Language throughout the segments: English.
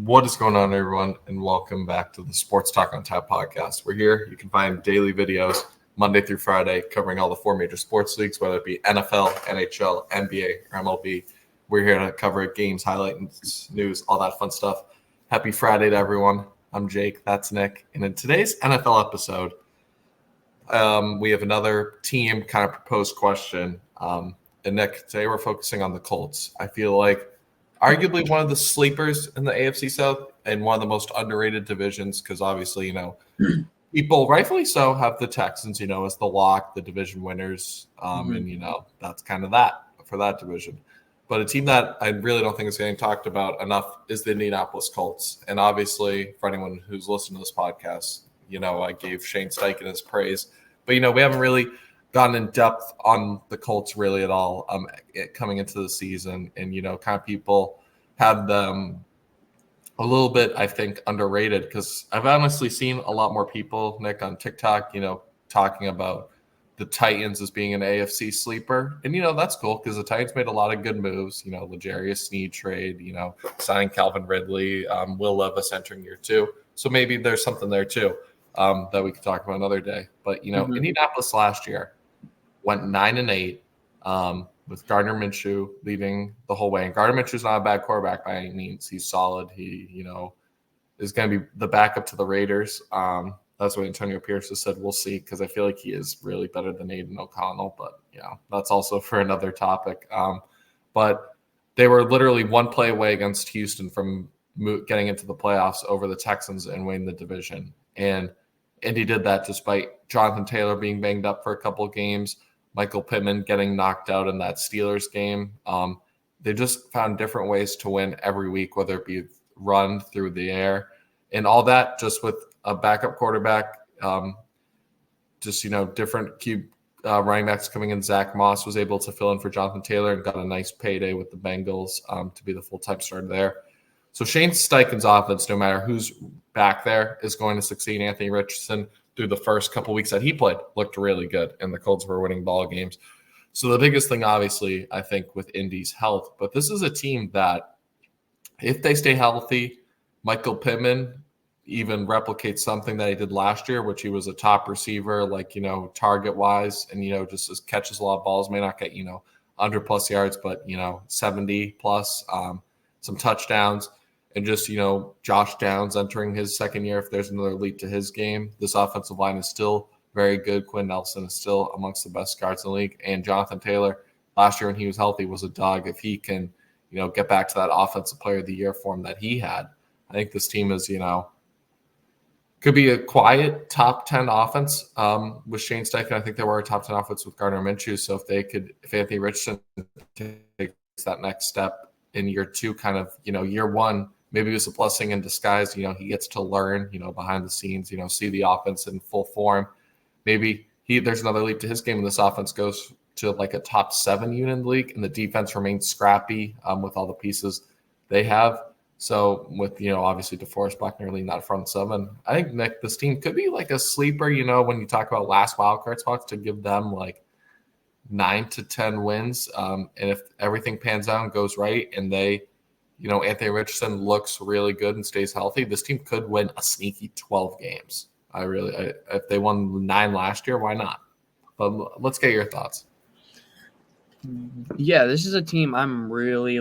What is going on, everyone, and welcome back to the Sports Talk on Tap podcast. We're here. You can find daily videos Monday through Friday covering all the four major sports leagues, whether it be NFL, NHL, NBA, or MLB. We're here to cover games, highlights, news, all that fun stuff. Happy Friday to everyone. I'm Jake. That's Nick. And in today's NFL episode, we have another team kind of proposed question. And Nick, today we're focusing on the Colts. I feel like arguably one of the sleepers in the AFC South and one of the most underrated divisions because obviously, people rightfully so have the Texans, as the lock, the division winners. And, that's kind of that for that division. But a team that I really don't think is getting talked about enough is the Indianapolis Colts. And obviously, for anyone who's listened to this podcast, I gave Shane Steichen his praise. But, we haven't really gotten in depth on the Colts really at all coming into the season. And, kind of people have them a little bit, I think, underrated because I've honestly seen a lot more people, Nick, on TikTok, talking about the Titans as being an AFC sleeper. And, that's cool because the Titans made a lot of good moves, L'Jarius Sneed trade, signing Calvin Ridley, Will Levis entering year 2. So maybe there's something there too that we could talk about another day. But, Indianapolis last year went 9-8 with Gardner Minshew leading the whole way. And Gardner Minshew's not a bad quarterback by any means. He's solid. He, is going to be the backup to the Raiders. That's what Antonio Pierce has said. We'll see because I feel like he is really better than Aiden O'Connell. But, that's also for another topic. But they were literally one play away against Houston from getting into the playoffs over the Texans and winning the division. And he did that despite Jonathan Taylor being banged up for a couple of games, Michael Pittman getting knocked out in that Steelers game. They just found different ways to win every week, whether it be run through the air and all that, just with a backup quarterback, different running backs coming in. Zach Moss was able to fill in for Jonathan Taylor and got a nice payday with the Bengals to be the full-time starter there. So Shane Steichen's offense, no matter who's back there, is going to succeed. Anthony Richardson, through the first couple weeks that he played, looked really good, and the Colts were winning ball games. So the biggest thing, obviously, I think, with Indy's health, but this is a team that, if they stay healthy, Michael Pittman even replicates something that he did last year, which he was a top receiver, target-wise, and, just catches a lot of balls, may not get, 100-plus yards, but, 70-plus, some touchdowns. And just, Josh Downs entering his second year, if there's another leap to his game. This offensive line is still very good. Quinn Nelson is still amongst the best guards in the league. And Jonathan Taylor, last year when he was healthy, was a dog. If he can, get back to that offensive player of the year form that he had, I think this team is, could be a quiet top 10 offense with Shane Steichen. I think they were a top 10 offense with Gardner Minshew. So if Anthony Richardson takes that next step in year 2, kind of, year 1, maybe it was a blessing in disguise. He gets to learn, behind the scenes, see the offense in full form. Maybe there's another leap to his game and this offense goes to like a top 7 unit in the league and the defense remains scrappy with all the pieces they have. So with, obviously DeForest Buckner leading that front 7, I think, Nick, this team could be like a sleeper, when you talk about last wildcard spots, to give them like 9 to 10 wins. And if everything pans out and goes right and they, Anthony Richardson looks really good and stays healthy, this team could win a sneaky 12 games. If they won 9 last year, why not? But let's get your thoughts. Yeah, this is a team I'm really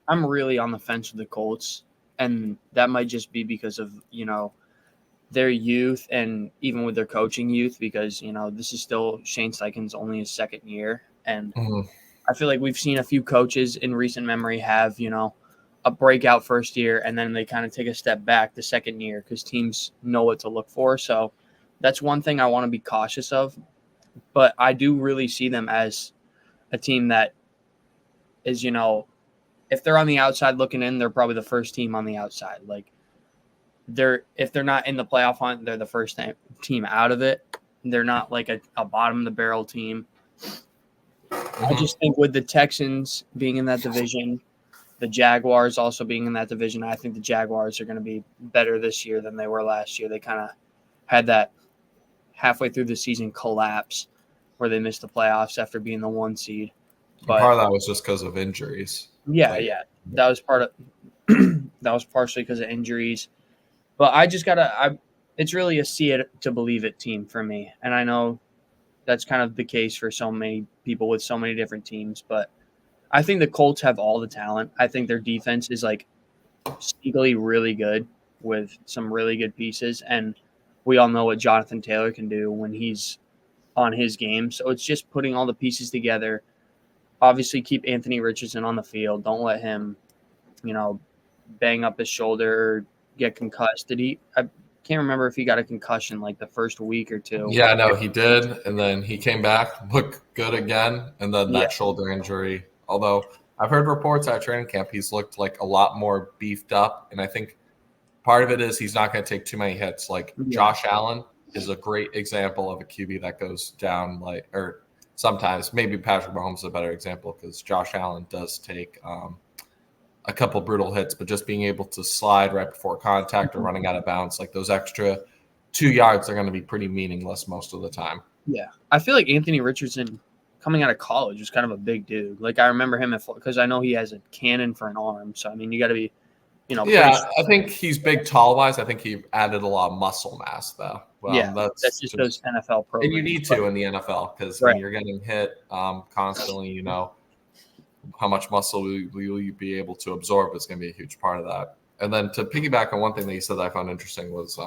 I'm really on the fence with the Colts, and that might just be because of, their youth and even with their coaching youth because, this is still Shane Steichen's only his second year. And I feel like we've seen a few coaches in recent memory have, a breakout first year and then they kind of take a step back the second year because teams know what to look for. So that's one thing I want to be cautious of. But I do really see them as a team that is, if they're on the outside looking in, they're probably the first team on the outside. Like if they're not in the playoff hunt, they're the first team out of it. They're not like a bottom of the barrel team. I just think with the Texans being in that division, the Jaguars also being in that division, I think the Jaguars are going to be better this year than they were last year. They kind of had that halfway through the season collapse where they missed the playoffs after being the 1 seed. But part of that was just because of injuries. Yeah, that was part of That was partially because of injuries. But I just gotta. It's really a see it to believe it team for me, and I know that's kind of the case for so many people with so many different teams. But I think the Colts have all the talent. I think their defense is like sneakily really good with some really good pieces, and we all know what Jonathan Taylor can do when he's on his game. So it's just putting all the pieces together. Obviously, keep Anthony Richardson on the field. Don't let him, you know, bang up his shoulder or get concussed. I can't remember if he got a concussion like the first week or two. Yeah, no, he did, and then he came back, looked good again, and then Yeah. that shoulder injury. Although I've heard reports at training camp, he's looked like a lot more beefed up, and I think part of it is he's not going to take too many hits. Like Yeah. Josh Allen is a great example of a QB that goes down, like, or sometimes maybe Patrick Mahomes is a better example because Josh Allen does take a couple brutal hits, but just being able to slide right before contact or running out of bounds, like those extra 2 yards are going to be pretty meaningless most of the time. Yeah. I feel like Anthony Richardson coming out of college was kind of a big dude. Like I remember him because I know he has a cannon for an arm. So I mean, you got to be, Yeah, I think he's big, tall wise. I think he added a lot of muscle mass, though. That's just those NFL programs. And you need to in the NFL because when you're getting hit constantly, how much muscle will you be able to absorb is going to be a huge part of that. And then to piggyback on one thing that you said that I found interesting was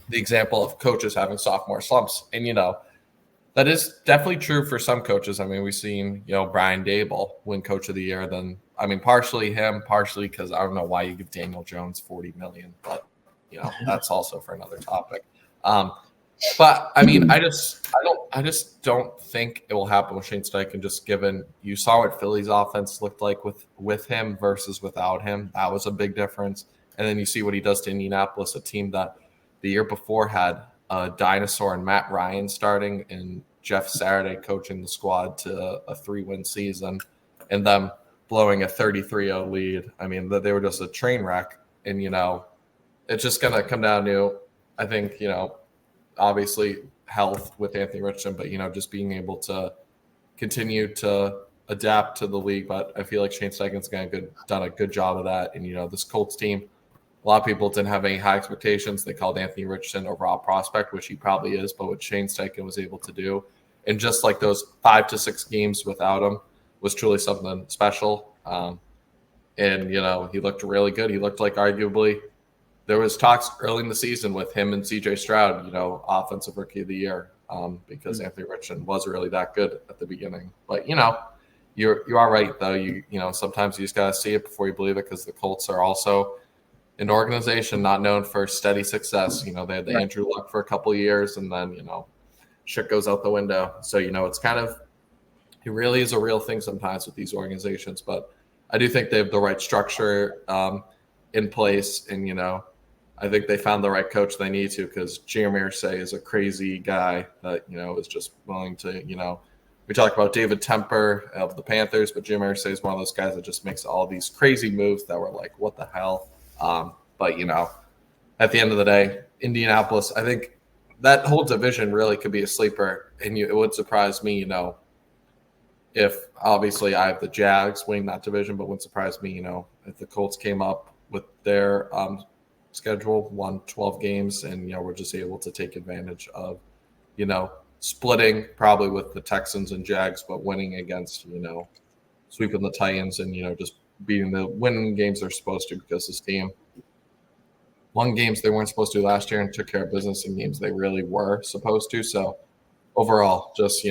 the example of coaches having sophomore slumps. And, that is definitely true for some coaches. I mean, we've seen, Brian Dable win Coach of the Year. Then, I mean, partially him, partially because I don't know why you give Daniel Jones $40 million, but, that's also for another topic. But I mean, I just don't think it will happen with Shane Steichen. Just given you saw what Philly's offense looked like with him versus without him, that was a big difference. And then you see what he does to Indianapolis, a team that the year before had a dinosaur and Matt Ryan starting and Jeff Saturday coaching the squad to a 3-win season, and them blowing a 33-0 lead. I mean, they were just a train wreck, and it's just gonna come down to, I think, obviously health with Anthony Richardson, but just being able to continue to adapt to the league. But I feel like Shane Steichen's done a good job of that. And this Colts team, a lot of people didn't have any high expectations. They called Anthony Richardson a raw prospect, which he probably is, but what Shane Steichen was able to do, and just like those 5 to 6 games without him, was truly something special. And he looked really good. He looked like arguably there was talks early in the season with him and C.J. Stroud, offensive rookie of the year, because Anthony Richardson was really that good at the beginning. But you are right though. You sometimes you just gotta see it before you believe it, because the Colts are also an organization not known for steady success. They had the Andrew Luck for a couple of years, and then shit goes out the window. So it's kind of, it really is a real thing sometimes with these organizations. But I do think they have the right structure in place, and I think they found the right coach they need to, because Jeremy Irsay is a crazy guy that, is just willing to, we talk about David Temper of the Panthers, but Jeremy Irsay is one of those guys that just makes all these crazy moves that were like, what the hell? But, at the end of the day, Indianapolis, I think that whole division really could be a sleeper. And it would surprise me, if obviously I have the Jags winning that division, but wouldn't surprise me, if the Colts came up with their schedule, won 12 games, and we're just able to take advantage of splitting probably with the Texans and Jags, but winning against sweeping the Titans and just winning games they're supposed to, because this team won games they weren't supposed to last year and took care of business in games they really were supposed to. So overall, just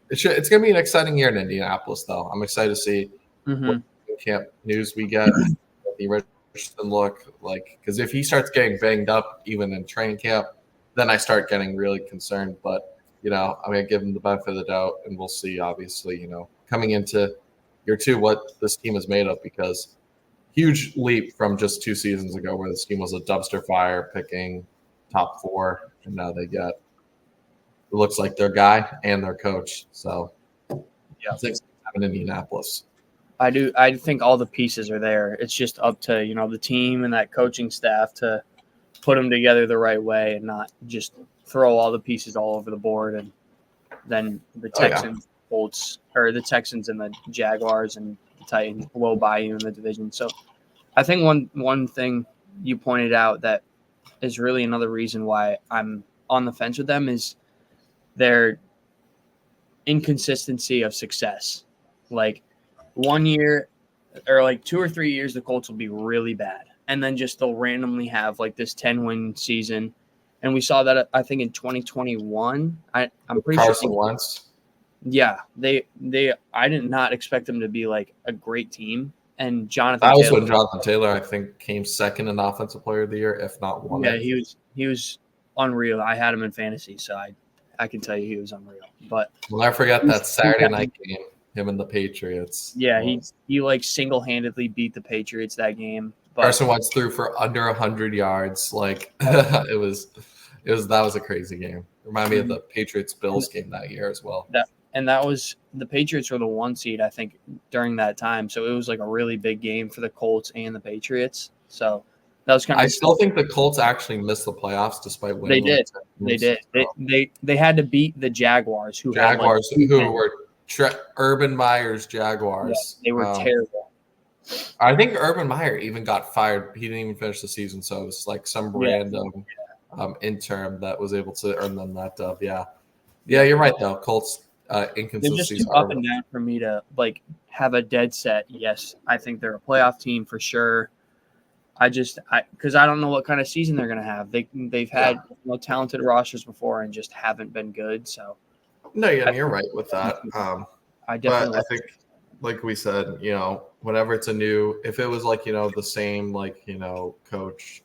it's gonna be an exciting year in Indianapolis, though. I'm excited to see what camp news we get. The Richardson look like, because if he starts getting banged up even in training camp, then I start getting really concerned. But I'm gonna give him the benefit of the doubt, and we'll see. Obviously, coming into year 2, what this team is made of, because huge leap from just 2 seasons ago where this team was a dumpster fire picking top 4, and now they get, it looks like their guy and their coach. So yeah, things happen in Indianapolis. I do. I think all the pieces are there. It's just up to the team and that coaching staff to put them together the right way and not just throw all the pieces all over the board. And then the Texans, Colts, or the Texans and the Jaguars and the Titans blow by you in the division. So I think one thing you pointed out that is really another reason why I'm on the fence with them is their inconsistency of success. Like 1 year or like 2 or 3 years, the Colts will be really bad, and then just they'll randomly have like this 10-win season. And we saw that I think in 2021. I'm pretty Carson sure. Wentz. Yeah, they I did not expect them to be like a great team. And Jonathan That was Taylor, when Jonathan Taylor, I think, came second in Offensive Player of the Year, if not won yeah, it. he was unreal. I had him in fantasy, so I can tell you he was unreal. But We'll never forget that Saturday night game, him and the Patriots. yeah, he like single-handedly beat the Patriots that game. But Carson Wentz threw for under 100 yards. Like it was that was a crazy game. Remind me of the Patriots Bills game that year as well. That was the Patriots were the 1 seed, I think, during that time. So it was like a really big game for the Colts and the Patriots. So that was kind of. I still think the Colts actually missed the playoffs despite winning. They did. Like They did. They had to beat the Jaguars, who Jaguars, had like who were Urban Meyer's Jaguars. they were terrible. I think Urban Meyer even got fired. He didn't even finish the season, so it was like some random intern that was able to earn them that dub. Yeah, you're right though. Colts inconsistencies They're just too up and down for me to like have a dead set. Yes, I think they're a playoff team for sure. Because I don't know what kind of season they're gonna have. They've had talented rosters before and just haven't been good. So no, you're right with that. I definitely. But I think, like we said, whenever it's if it was like the same coach,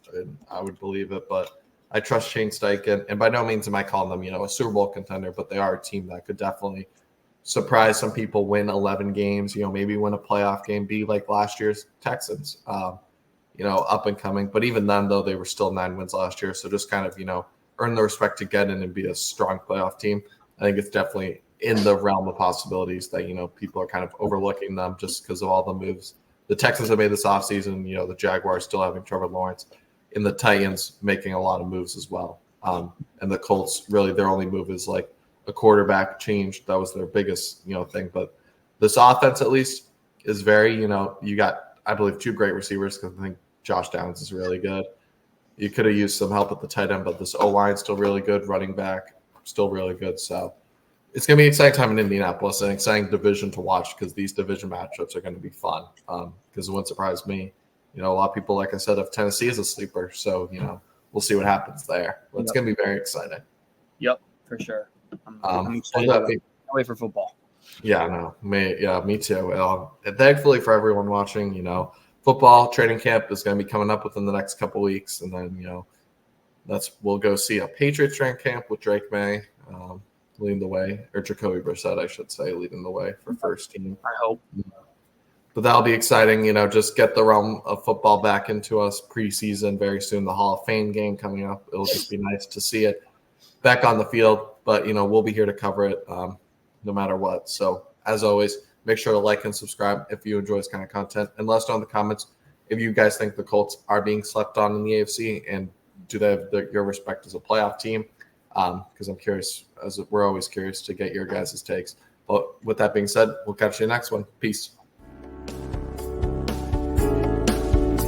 I would believe it. But I trust Shane Steichen, and by no means am I calling them a Super Bowl contender, but they are a team that could definitely surprise some people, win 11 games, maybe win a playoff game, be like last year's Texans. Up and coming. But even then, though, they were still 9 wins last year. So just kind of, earn the respect to get in and be a strong playoff team. I think it's definitely in the realm of possibilities that, people are kind of overlooking them just because of all the moves the Texans have made this offseason. The Jaguars still having Trevor Lawrence, and the Titans making a lot of moves as well. And the Colts, really, their only move is like a quarterback change. That was their biggest, thing. But this offense, at least, is very, you got, I believe, 2 great receivers because I think Josh Downs is really good. You could have used some help at the tight end, but this O-line is still really good. Running back, still really good. So it's going to be an exciting time in Indianapolis, an exciting division to watch because these division matchups are going to be fun. Because it wouldn't surprise me. A lot of people, like I said, have Tennessee as a sleeper. So, we'll see what happens there. But it's going to be very exciting. Yep, for sure. I'm excited. Can't wait for football. Yeah, no, me too. And thankfully for everyone watching, football training camp is going to be coming up within the next couple weeks, and then we'll go see a Patriots training camp with Drake May leading the way, or Jacoby Brissett, I should say, leading the way for first team. I hope. But that'll be exciting. Just get the realm of football back into us preseason very soon. The Hall of Fame game coming up. It'll just be nice to see it back on the field. But we'll be here to cover it no matter what. So as always, make sure to like and subscribe if you enjoy this kind of content. And let us know in the comments if you guys think the Colts are being slept on in the AFC and do they have your respect as a playoff team? Because I'm curious, as we're always curious to get your guys' takes. But with that being said, we'll catch you next one. Peace.